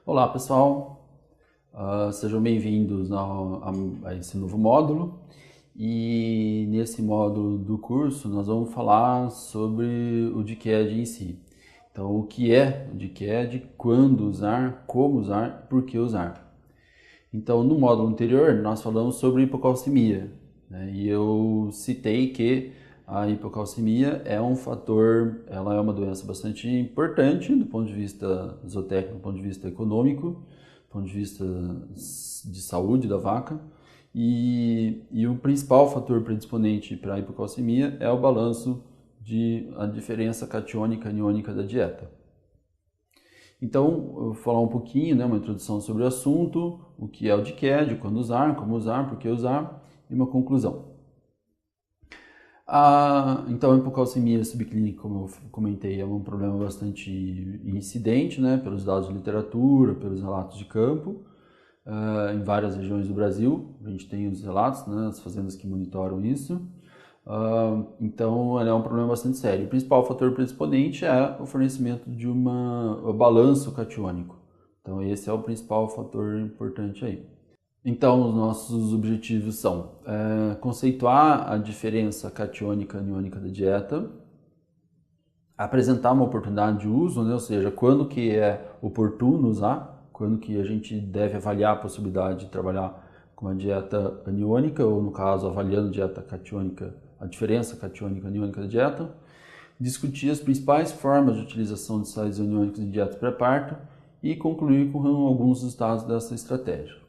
Olá pessoal, sejam bem-vindos a esse novo módulo e nesse módulo do curso nós vamos falar sobre o DCAD em si. Então, o que é o DCAD, quando usar, como usar, por que usar. Então, no módulo anterior nós falamos sobre hipocalcemia, né? E eu citei que a hipocalcemia é um fator, ela é uma doença bastante importante do ponto de vista zootécnico, do ponto de vista econômico, do ponto de vista de saúde da vaca. E o principal fator predisponente para a hipocalcemia é o balanço de a diferença catiônica aniônica da dieta. Então, eu vou falar um pouquinho, né, uma introdução sobre o assunto, o que é o DCAD, quando usar, como usar, por que usar e uma conclusão. Então, a hipocalcemia subclínica, como eu comentei, é um problema bastante incidente, né, pelos dados de literatura, pelos relatos de campo, em várias regiões do Brasil. A gente tem os relatos, né, as fazendas que monitoram isso. Então, ele é um problema bastante sério. O principal fator predisponente é o fornecimento de o balanço catiônico. Então, esse é o principal fator importante aí. Então, os nossos objetivos são conceituar a diferença catiônica e aniônica da dieta, apresentar uma oportunidade de uso, né? Ou seja, quando que é oportuno usar, quando que a gente deve avaliar a possibilidade de trabalhar com uma dieta aniônica, ou no caso, avaliando a dieta catiônica, a diferença catiônica e aniônica da dieta, discutir as principais formas de utilização de sais aniônicos em dieta pré-parto e concluir com alguns resultados dessa estratégia.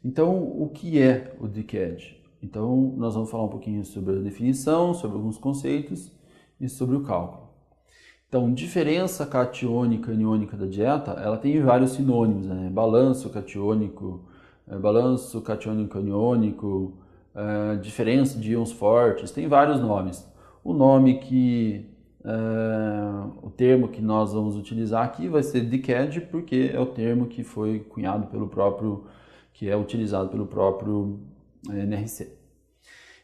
Então, o que é o DCAD? Então, nós vamos falar um pouquinho sobre a definição, sobre alguns conceitos e sobre o cálculo. Então, diferença catiônica e aniônica da dieta, ela tem vários sinônimos, né? Balanço catiônico-aniônico, diferença de íons fortes, tem vários nomes. O termo que nós vamos utilizar aqui vai ser DCAD, porque é o termo que foi cunhado que é utilizado pelo próprio NRC.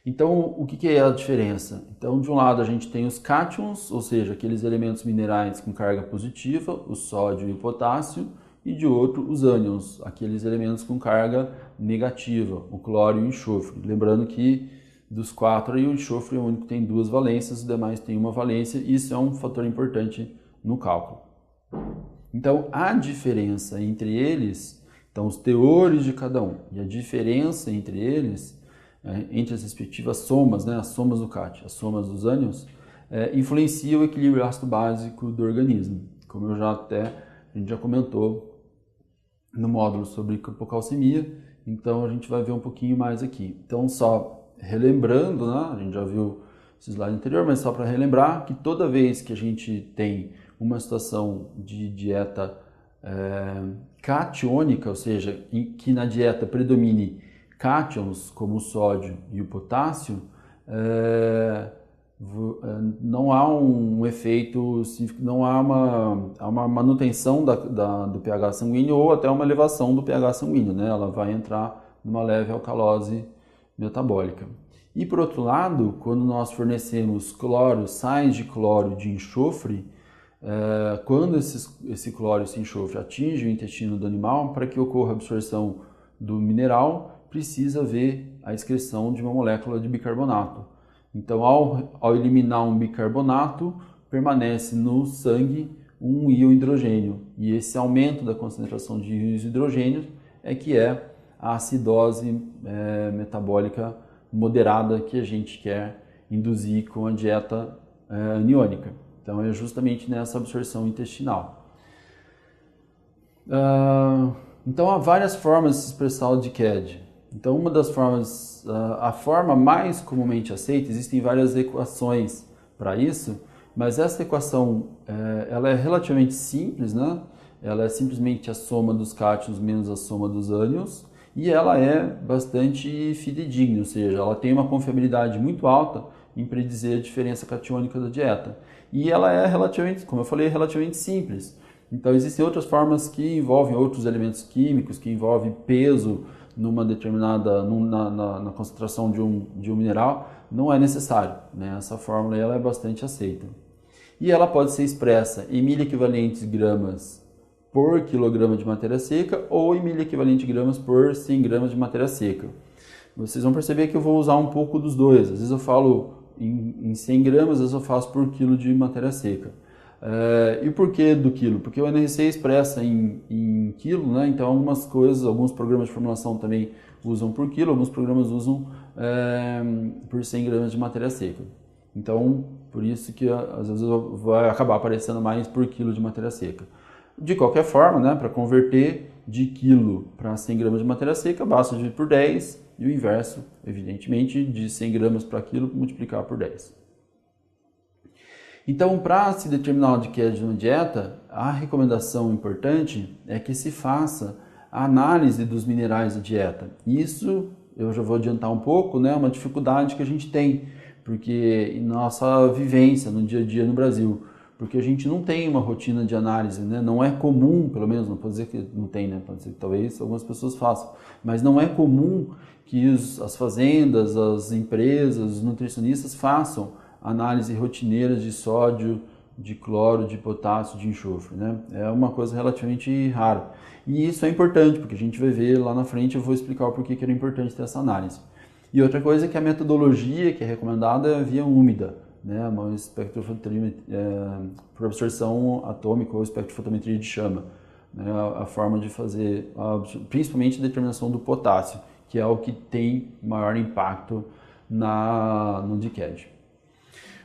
Então, o que é a diferença? Então, de um lado a gente tem os cátions, ou seja, aqueles elementos minerais com carga positiva, o sódio e o potássio, e de outro os ânions, aqueles elementos com carga negativa, o cloro e o enxofre. Lembrando que dos quatro aí, o enxofre é o único que tem duas valências, os demais têm uma valência, e isso é um fator importante no cálculo. Então, a diferença entre eles, então os teores de cada um, e a diferença entre eles, entre as respectivas somas, né, as somas do CAT, as somas dos ânions, influencia o equilíbrio ácido básico do organismo, como a gente já comentou no módulo sobre hipocalcemia, então a gente vai ver um pouquinho mais aqui. Então, só relembrando, né, a gente já viu esse slide anterior, mas só para relembrar que toda vez que a gente tem uma situação de dieta catiônica, ou seja, que na dieta predomine cátions, como o sódio e o potássio, não há um efeito, não há uma manutenção do pH sanguíneo ou até uma elevação do pH sanguíneo, né? Ela vai entrar numa leve alcalose metabólica. E por outro lado, quando nós fornecemos cloro, sais de cloro de enxofre, quando esse cloro, esse enxofre atinge o intestino do animal, para que ocorra a absorção do mineral, precisa haver a excreção de uma molécula de bicarbonato. Então, ao eliminar um bicarbonato, permanece no sangue um íon hidrogênio. E esse aumento da concentração de íons hidrogênios é que é a acidose metabólica moderada que a gente quer induzir com a dieta aniônica. Então, é justamente nessa absorção intestinal. Então, há várias formas de se expressar o DCAD. Então, uma das formas, a forma mais comumente aceita, existem várias equações para isso, mas essa equação ela é relativamente simples, né? Ela é simplesmente a soma dos cátions menos a soma dos ânions, e ela é bastante fidedigna, ou seja, ela tem uma confiabilidade muito alta em predizer a diferença catiônica da dieta. E ela é relativamente, como eu falei, relativamente simples. Então, existem outras formas que envolvem outros elementos químicos, que envolvem peso numa determinada, na concentração de um mineral, não é necessário, né? Essa fórmula ela é bastante aceita. E ela pode ser expressa em 1000 equivalentes gramas por quilograma de matéria seca ou em miliequivalente gramas por 100 gramas de matéria seca. Vocês vão perceber que eu vou usar um pouco dos dois. Às vezes eu falo em 100 gramas, às vezes eu faço por quilo de matéria seca. E por que do quilo? Porque o NRC expressa em quilo, né? Então algumas coisas, alguns programas de formulação também usam por quilo, alguns programas usam por 100 gramas de matéria seca. Então, por isso que às vezes vai acabar aparecendo mais por quilo de matéria seca. De qualquer forma, né, para converter de quilo para 100 gramas de matéria seca, basta dividir por 10 e o inverso, evidentemente, de 100 gramas para quilo, multiplicar por 10. Então, para se determinar o DCAD de uma dieta, a recomendação importante é que se faça a análise dos minerais da dieta. Isso, eu já vou adiantar um pouco, né, é uma dificuldade que a gente tem, porque em nossa vivência no dia a dia no Brasil, porque a gente não tem uma rotina de análise, né? Não é comum, pelo menos, não pode dizer que não tem, né? Pode dizer que talvez algumas pessoas façam, mas não é comum que as fazendas, as empresas, os nutricionistas façam análise rotineiras de sódio, de cloro, de potássio, de enxofre, né? É uma coisa relativamente rara. E isso é importante, porque a gente vai ver lá na frente, eu vou explicar o porquê que era importante ter essa análise. E outra coisa é que a metodologia que é recomendada é a via úmida, né? Uma espectrofotometria por absorção atômica ou espectrofotometria de chama, né? A forma de fazer, principalmente a determinação do potássio, que é o que tem maior impacto no DCAD.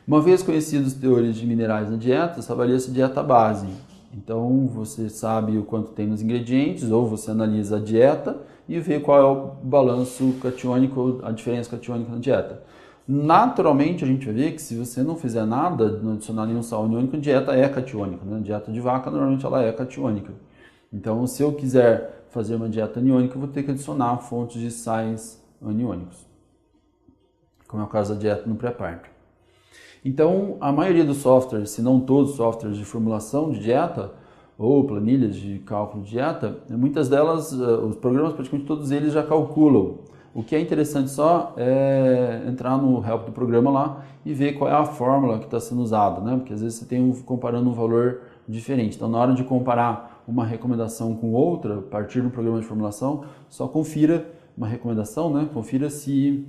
Uma vez conhecidos os teores de minerais na dieta, avalia-se a dieta base. Então você sabe o quanto tem nos ingredientes, ou você analisa a dieta e vê qual é o balanço catiônico, a diferença catiônica na dieta. Naturalmente a gente vai ver que se você não fizer nada, não adicionar nenhum sal aniônico, a dieta é catiônica, né? A dieta de vaca normalmente ela é catiônica. Então se eu quiser fazer uma dieta aniônica, eu vou ter que adicionar fontes de sais aniônicos, como é o caso da dieta no pré-parto. Então, a maioria dos softwares, se não todos os softwares de formulação de dieta ou planilhas de cálculo de dieta, muitas delas, os programas, praticamente todos eles já calculam. O que é interessante só é entrar no help do programa lá e ver qual é a fórmula que está sendo usada, né? Porque às vezes você tem comparando um valor diferente. Então, na hora de comparar uma recomendação com outra, a partir do programa de formulação, só confira uma recomendação, né? Confira se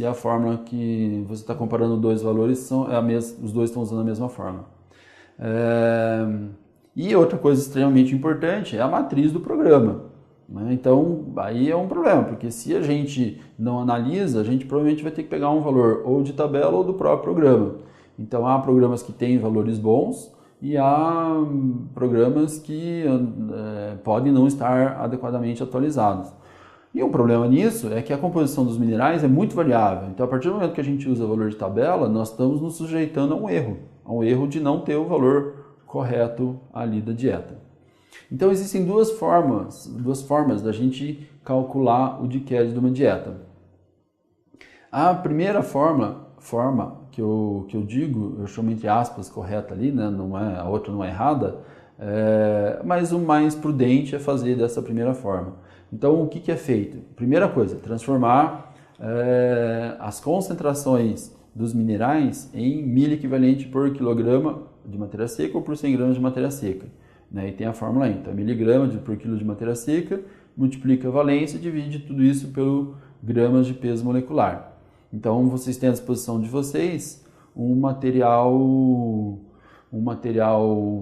a fórmula que você está comparando dois valores os dois estão usando a mesma fórmula. E outra coisa extremamente importante é a matriz do programa, né? Então, aí é um problema, porque se a gente não analisa, a gente provavelmente vai ter que pegar um valor ou de tabela ou do próprio programa. Então, há programas que têm valores bons e há programas que podem não estar adequadamente atualizados. E um problema nisso é que a composição dos minerais é muito variável. Então, a partir do momento que a gente usa valor de tabela, nós estamos nos sujeitando a um erro de não ter o valor correto ali da dieta. Então, existem duas formas da gente calcular o DCAD de uma dieta. A primeira forma que eu digo, eu chamo entre aspas correta ali, né? A outra não é errada, mas o mais prudente é fazer dessa primeira forma. Então, o que é feito? Primeira coisa, transformar as concentrações dos minerais em milho equivalente por quilograma de matéria seca ou por 100 gramas de matéria seca, né? E tem a fórmula aí, então miligrama por quilo de matéria seca, multiplica a valência e divide tudo isso pelo gramas de peso molecular. Então, vocês têm à disposição de vocês um material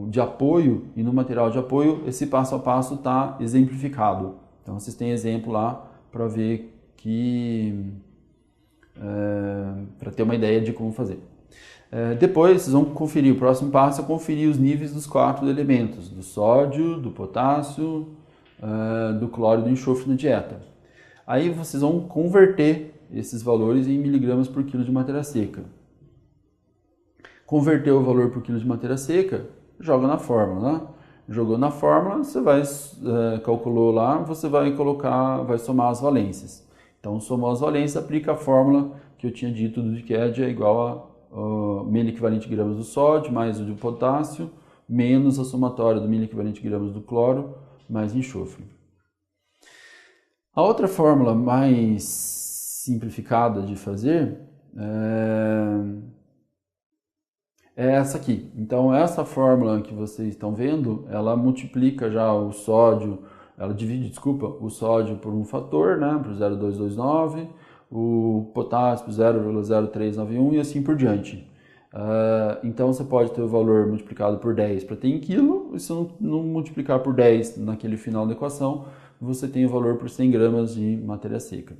de apoio, e no material de apoio esse passo a passo está exemplificado. Então, vocês têm exemplo lá para ver para ter uma ideia de como fazer. Depois, vocês vão conferir, o próximo passo é conferir os níveis dos 4 elementos, do sódio, do potássio, do cloro e do enxofre na dieta. Aí vocês vão converter esses valores em miligramas por quilo de matéria seca. Converter o valor por quilo de matéria seca, joga na fórmula, né? Jogou na fórmula, você calculou lá, você vai somar as valências. Então, somou as valências, aplica a fórmula que eu tinha dito do DCAD é igual a milho equivalente gramas do sódio mais o do potássio, menos a somatória do milho equivalente gramas do cloro, mais enxofre. A outra fórmula mais simplificada de fazer é essa aqui. Então, essa fórmula que vocês estão vendo, ela multiplica já o sódio, ela divide, desculpa, o sódio por um fator, né, por 0,229, o potássio por 0,0391 e assim por diante. Então, você pode ter o valor multiplicado por 10 para ter em quilo, e se não multiplicar por 10 naquele final da equação, você tem o valor por 100 gramas de matéria seca.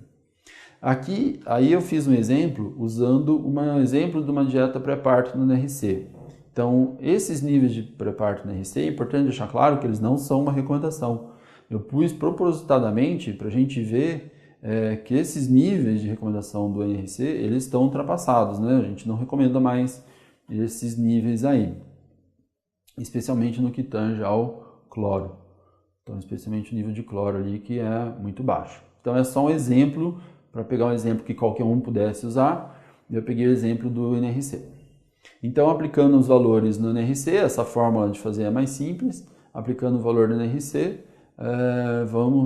Aqui, aí eu fiz um exemplo usando um exemplo de uma dieta pré-parto no NRC. Então, esses níveis de pré-parto no NRC, é importante deixar claro que eles não são uma recomendação. Eu pus propositadamente para a gente ver que esses níveis de recomendação do NRC, eles estão ultrapassados, né? A gente não recomenda mais esses níveis aí, especialmente no que tange ao cloro. Então, especialmente o nível de cloro ali, que é muito baixo. Então, é só um exemplo, para pegar um exemplo que qualquer um pudesse usar, eu peguei o exemplo do NRC. Então, aplicando os valores no NRC, essa fórmula de fazer é mais simples, aplicando o valor no NRC,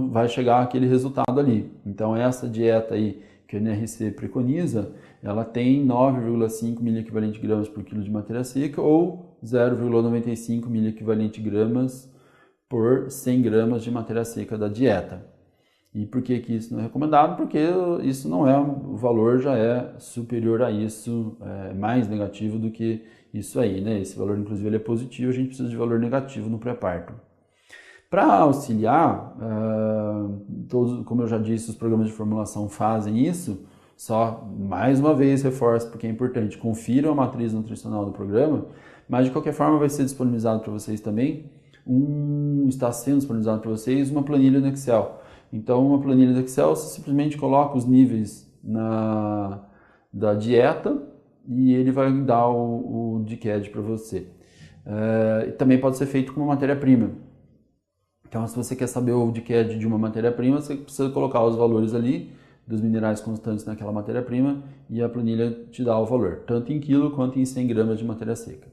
vai chegar aquele resultado ali. Então, essa dieta aí que o NRC preconiza, ela tem 9,5 miliequivalente gramas por quilo de matéria seca ou 0,95 miliequivalente gramas por 100 gramas de matéria seca da dieta. E por que isso não é recomendado? Porque isso não é, o valor já é superior a isso, mais negativo do que isso aí, né? Esse valor, inclusive, ele é positivo, a gente precisa de valor negativo no pré-parto. Para auxiliar, como eu já disse, os programas de formulação fazem isso, só mais uma vez reforço porque é importante, confiram a matriz nutricional do programa, mas de qualquer forma vai ser disponibilizado para vocês também, está sendo disponibilizado para vocês uma planilha no Excel. Então, uma planilha do Excel, você simplesmente coloca os níveis da dieta e ele vai dar o DCAD para você. Também pode ser feito com uma matéria-prima. Então, se você quer saber o DCAD de uma matéria-prima, você precisa colocar os valores ali dos minerais constantes naquela matéria-prima e a planilha te dá o valor, tanto em quilo quanto em 100 gramas de matéria seca.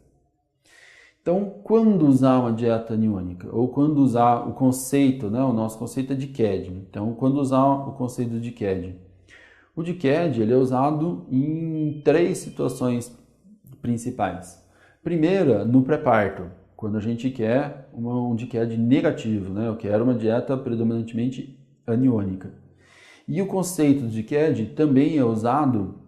Então, quando usar uma dieta aniônica, ou quando usar o conceito, né, o nosso conceito é DCAD. Então, quando usar o conceito do DCAD? O DCAD ele é usado em 3 situações principais. Primeira, no pré-parto, quando a gente quer um DCAD negativo, né, eu quero uma dieta predominantemente aniônica. E o conceito do DCAD também é usado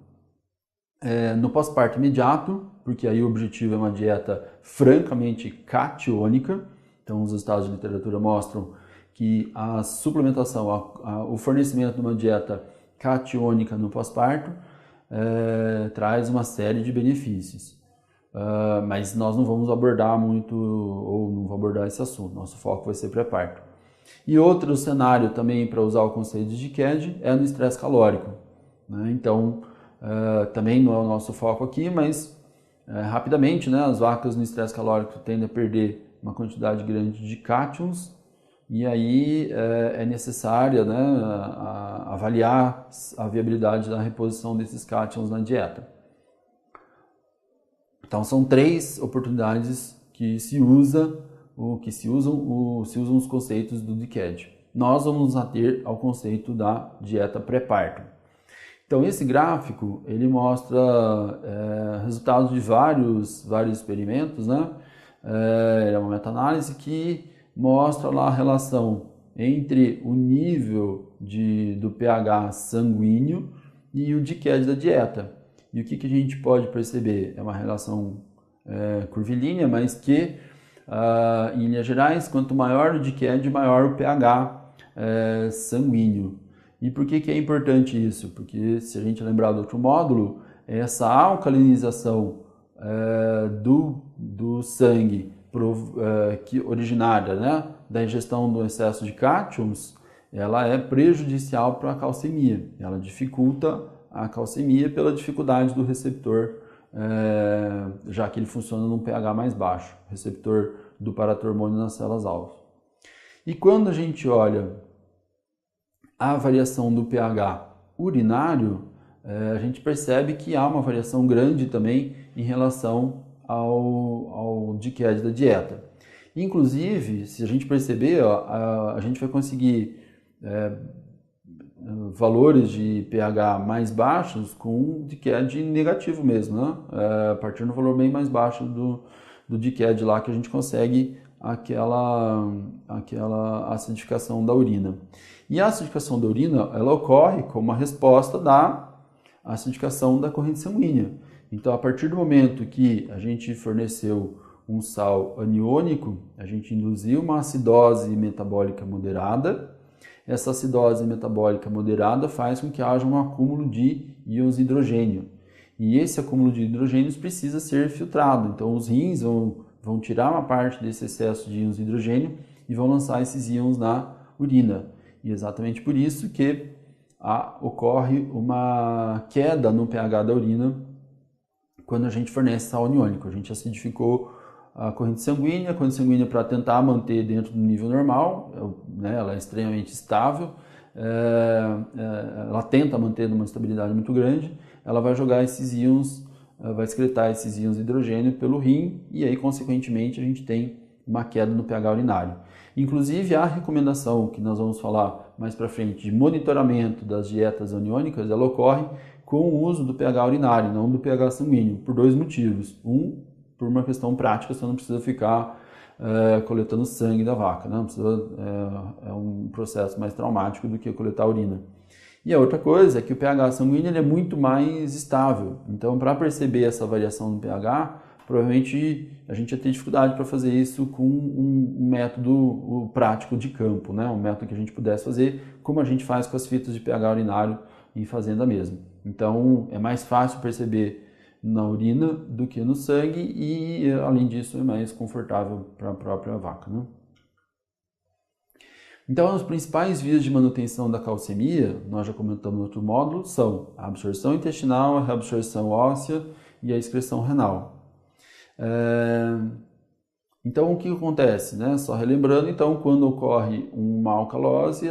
no pós-parto imediato, porque aí o objetivo é uma dieta francamente catiônica. Então, os estudos de literatura mostram que a suplementação, o fornecimento de uma dieta catiônica no pós-parto traz uma série de benefícios. Mas nós não vamos abordar muito, ou não vamos abordar esse assunto. Nosso foco vai ser pré-parto. E outro cenário também para usar o conceito de DCAD é no estresse calórico, né? Então, também não é o nosso foco aqui, mas rapidamente, né, as vacas no estresse calórico tendem a perder uma quantidade grande de cátions e aí é necessária, né, avaliar a viabilidade da reposição desses cátions na dieta. Então são 3 oportunidades que se usam os conceitos do DCAD. Nós vamos nos ater ao conceito da dieta pré-parto. Então esse gráfico ele mostra resultados de vários experimentos, né? É uma meta-análise que mostra lá a relação entre o nível do pH sanguíneo e o DCAD da dieta. E o que a gente pode perceber? É uma relação curvilínea, mas que, em linhas gerais, quanto maior o DCAD, maior o pH sanguíneo. E por que é importante isso? Porque, se a gente lembrar do outro módulo, essa alcalinização do sangue originária, né, da ingestão do excesso de cátions, ela é prejudicial para a calcemia. Ela dificulta a calcemia pela dificuldade do receptor, já que ele funciona num pH mais baixo, receptor do paratormônio nas células-alvo. E quando a gente olha a variação do pH urinário, a gente percebe que há uma variação grande também em relação ao DCAD da dieta. Inclusive, se a gente perceber, a gente vai conseguir valores de pH mais baixos com DCAD negativo mesmo, né? A partir do valor bem mais baixo do DCAD lá que a gente consegue aquela acidificação da urina. E a acidificação da urina, ela ocorre como uma resposta da acidificação da corrente sanguínea. Então, a partir do momento que a gente forneceu um sal aniônico, a gente induziu uma acidose metabólica moderada. Essa acidose metabólica moderada faz com que haja um acúmulo de íons de hidrogênio. E esse acúmulo de hidrogênios precisa ser filtrado. Então, os rins vão tirar uma parte desse excesso de íons de hidrogênio e vão lançar esses íons na urina. E exatamente por isso que ocorre uma queda no pH da urina quando a gente fornece sal aniônico. A gente acidificou a corrente sanguínea para tentar manter dentro do nível normal, né, ela é extremamente estável, ela tenta manter uma estabilidade muito grande, ela vai jogar esses íons, vai excretar esses íons de hidrogênio pelo rim e aí, consequentemente, a gente tem uma queda no pH urinário. Inclusive, a recomendação que nós vamos falar mais para frente de monitoramento das dietas aniônicas, ela ocorre com o uso do pH urinário, não do pH sanguíneo, por dois motivos. Por uma questão prática, você não precisa ficar coletando sangue da vaca, né? Não precisa, é um processo mais traumático do que coletar urina. E a outra coisa é que o pH sanguíneo ele é muito mais estável. Então, para perceber essa variação no pH, provavelmente a gente ia ter dificuldade para fazer isso com um método prático de campo, né? Um método que a gente pudesse fazer como a gente faz com as fitas de pH urinário em fazenda mesmo. Então, é mais fácil perceber na urina do que no sangue e, além disso, é mais confortável para a própria vaca, né? Então, as principais vias de manutenção da calcemia, nós já comentamos no outro módulo, são a absorção intestinal, a reabsorção óssea e a excreção renal. Então, o que acontece, né? Só relembrando, então, quando ocorre uma alcalose,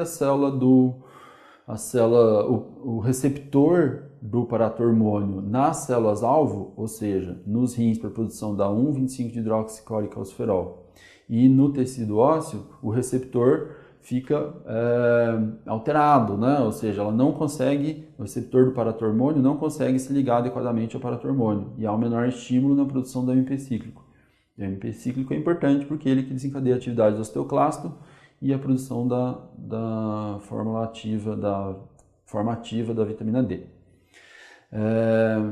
o receptor do paratormônio nas células-alvo, ou seja, nos rins para a produção da 1,25-hidroxicólicalciferol e no tecido ósseo, o receptor fica alterado, né? Ou seja, o receptor do paratormônio não consegue se ligar adequadamente ao paratormônio e há um menor estímulo na produção do AMP cíclico. E o AMP cíclico é importante porque ele que desencadeia a atividade do osteoclasto e a produção da forma ativa da vitamina D.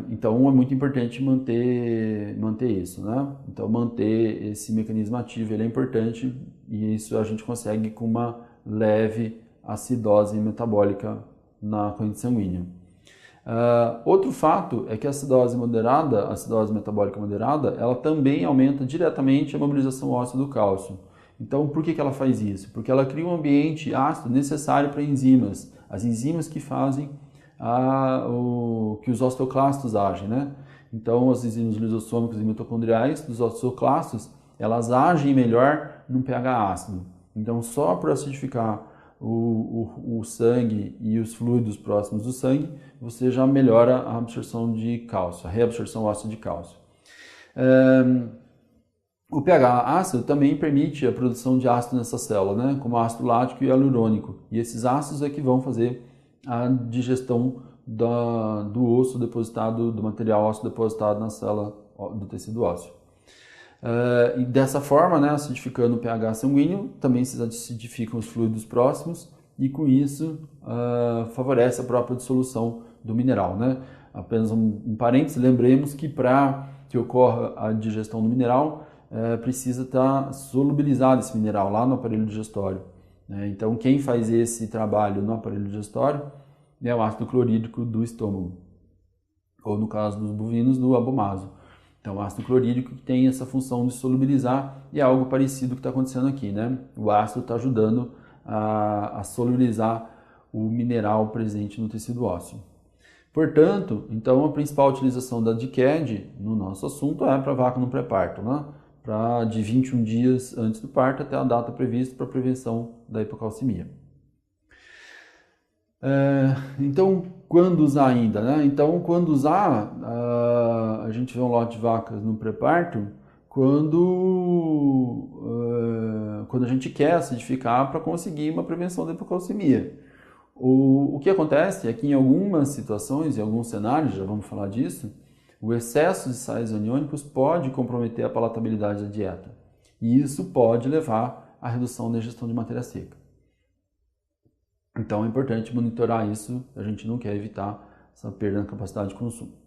Então é muito importante manter isso, né? Então manter esse mecanismo ativo ele é importante e isso a gente consegue com uma leve acidose metabólica na corrente sanguínea. Outro fato é que a acidose metabólica moderada, ela também aumenta diretamente a mobilização óssea do cálcio. Então, por que ela faz isso? Porque ela cria um ambiente ácido necessário para enzimas, as enzimas que fazem que os osteoclastos agem, né? Então, as enzimas lisossômicas e mitocondriais dos osteoclastos, elas agem melhor num pH ácido. Então, só por acidificar o sangue e os fluidos próximos do sangue, você já melhora a absorção de cálcio, a reabsorção óssea de cálcio. O pH ácido também permite a produção de ácido nessa célula, né? Como ácido lático e hialurônico. E esses ácidos é que vão fazer a digestão do osso depositado, do material ósseo depositado na célula do tecido ósseo. E dessa forma, né, acidificando o pH sanguíneo, também se acidificam os fluidos próximos e com isso favorece a própria dissolução do mineral, né? Apenas um parênteses, lembremos que para que ocorra a digestão do mineral, precisa estar solubilizado esse mineral lá no aparelho digestório. Então, quem faz esse trabalho no aparelho digestório é o ácido clorídrico do estômago, ou no caso dos bovinos, do abomaso. Então, o ácido clorídrico que tem essa função de solubilizar e é algo parecido que está acontecendo aqui, né? O ácido está ajudando a solubilizar o mineral presente no tecido ósseo. Portanto, então, a principal utilização da DCAD no nosso assunto é para vaca no pré-parto, né? De 21 dias antes do parto até a data prevista para a prevenção da hipocalcemia. Então, quando usar ainda, né? Então, quando usar, a gente vê um lote de vacas no pré-parto quando a gente quer acidificar para conseguir uma prevenção da hipocalcemia. O que acontece é que em algumas situações, em alguns cenários, já vamos falar disso, o excesso de sais aniônicos pode comprometer a palatabilidade da dieta. E isso pode levar à redução da ingestão de matéria seca. Então é importante monitorar isso, a gente não quer evitar essa perda na capacidade de consumo.